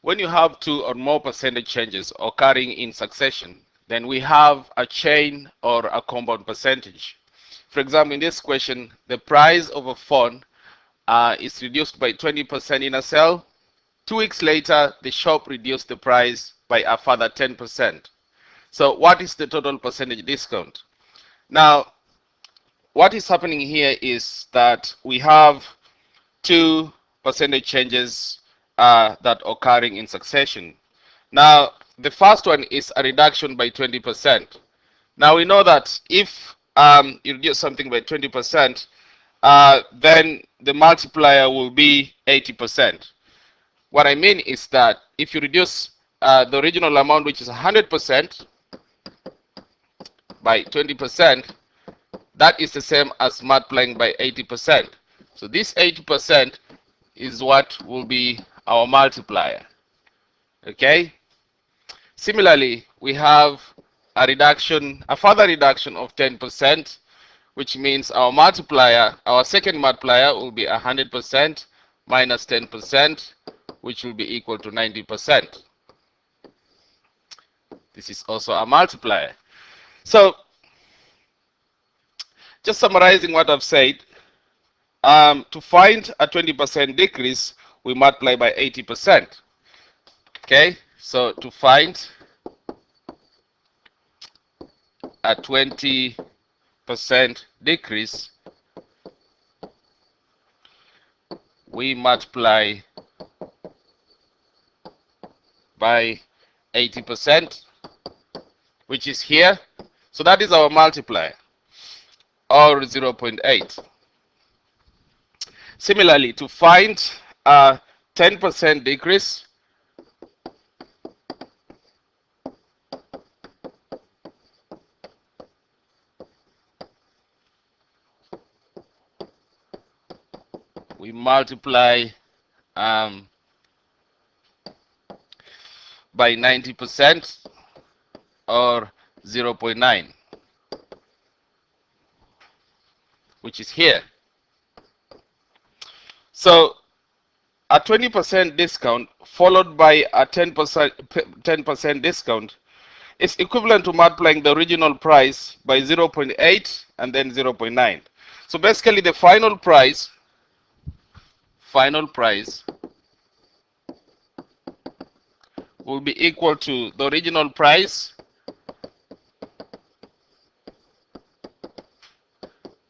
When you have two or more percentage changes occurring in succession, then we have a chain or a compound percentage. For example, in this question, the price of a phone is reduced by 20% in a cell. 2 weeks later, the shop reduced the price by a further 10%. So what is the total percentage discount? Now, what is happening here is that we have two percentage changes that are occurring in succession. Now, the first one is a reduction by 20%. Now, we know that if you reduce something by 20%, then the multiplier will be 80%. What I mean is that if you reduce the original amount, which is 100%, by 20%, that is the same as multiplying by 80%. So this 80% is what will be our multiplier. Okay? Similarly, we have a further reduction of 10%, which means our multiplier, our second multiplier will be 100% minus 10%, which will be equal to 90%. This is also a multiplier. So, just summarizing what I've said, to find a 20% decrease, we multiply by 80%. Okay, so to find a 20% decrease, we multiply by 80%, which is here. So that is our multiplier, or 0.8. Similarly, to find a 10% decrease, we multiply by 90%, or 0.9, which is here. So a 20% discount followed by a 10% discount is equivalent to multiplying the original price by 0.8 and then 0.9. So basically the final price will be equal to the original price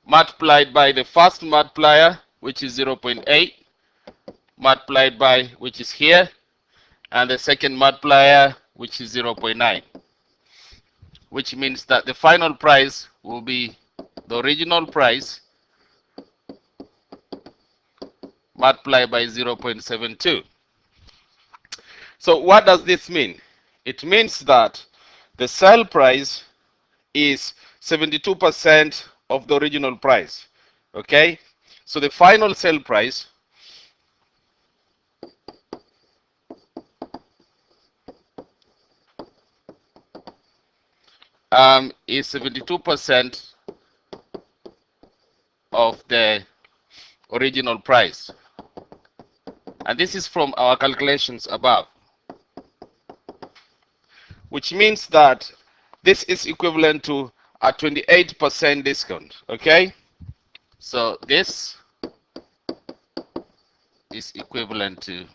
multiplied by the first multiplier, which is 0.8, multiplied by, which is here, and the second multiplier, which is 0.9, which means that the final price will be the original price multiplied by 0.72. So what does this mean? It means that the sale price is 72% of the original price. Okay? So the final sale price is 72% of the original price. And this is from our calculations above, which means that this is equivalent to a 28% discount. Okay? So this is equivalent to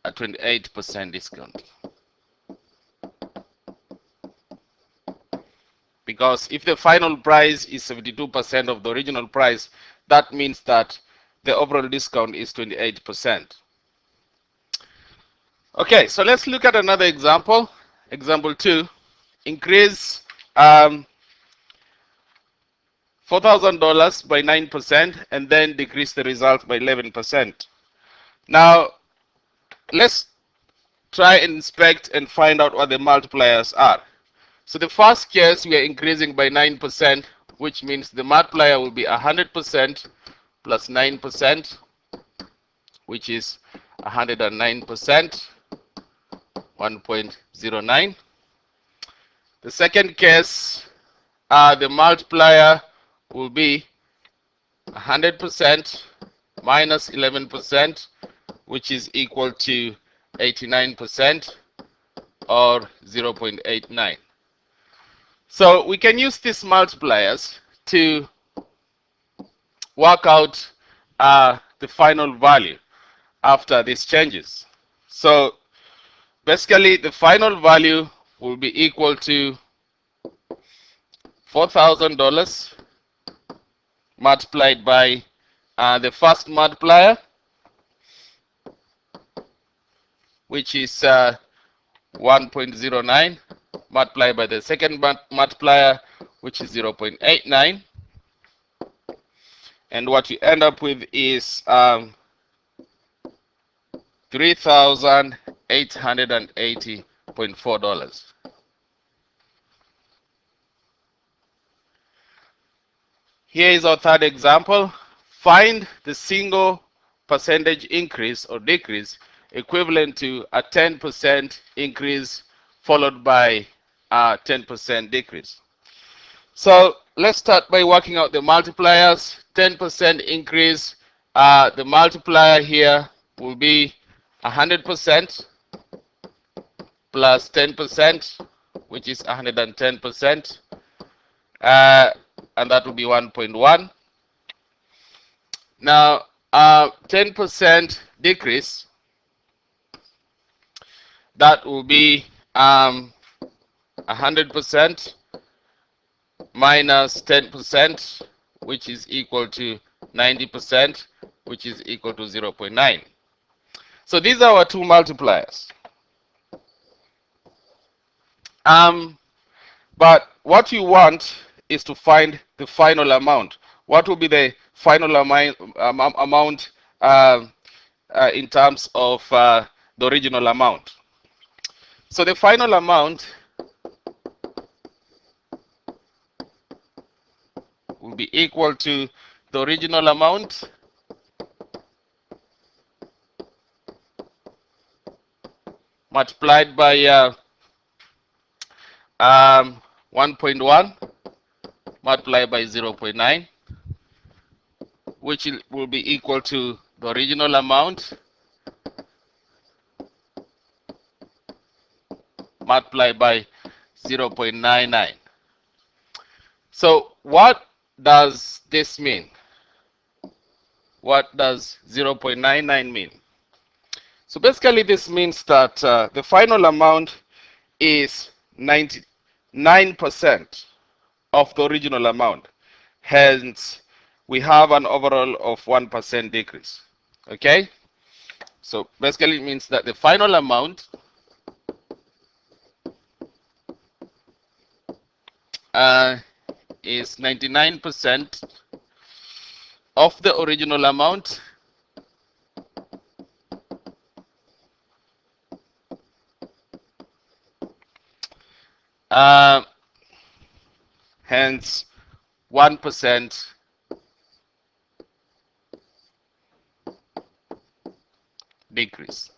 a 28% discount. Because if the final price is 72% of the original price, that means that the overall discount is 28%. Okay, so let's look at another example. Example 2. Increase $4,000 by 9% and then decrease the result by 11%. Now, let's try and inspect and find out what the multipliers are. So the first case, we are increasing by 9%, which means the multiplier will be 100% plus 9%, which is 109%, 1.09. The second case, the multiplier will be 100% minus 11%, which is equal to 89%, or 0.89. So we can use these multipliers to work out the final value after these changes. So basically the final value will be equal to $4,000 multiplied by the first multiplier, which is 1.09, multiplied by the second multiplier, which is 0.89, and what you end up with is $3,880.4. Here is our third example. Find the single percentage increase or decrease equivalent to a 10% increase followed by a 10% decrease. So let's start by working out the multipliers. 10% increase, the multiplier here will be 100% plus 10%, which is 110%, and that will be 1.1. Now, 10% decrease, that will be 100% minus 10%, which is equal to 90%, which is equal to 0.9. So these are our two multipliers. But what you want is to find the final amount. What will be the final amount in terms of the original amount? So the final amount will be equal to the original amount multiplied by 1.1 multiplied by 0.9, which will be equal to the original amount multiplied by 0.99. So what does this mean? What does 0.99 mean? So basically this means that the final amount is 99% of the original amount. Hence, we have an overall of 1% decrease. Okay? So basically it means that the final amount is 99% of the original amount hence 1% decrease.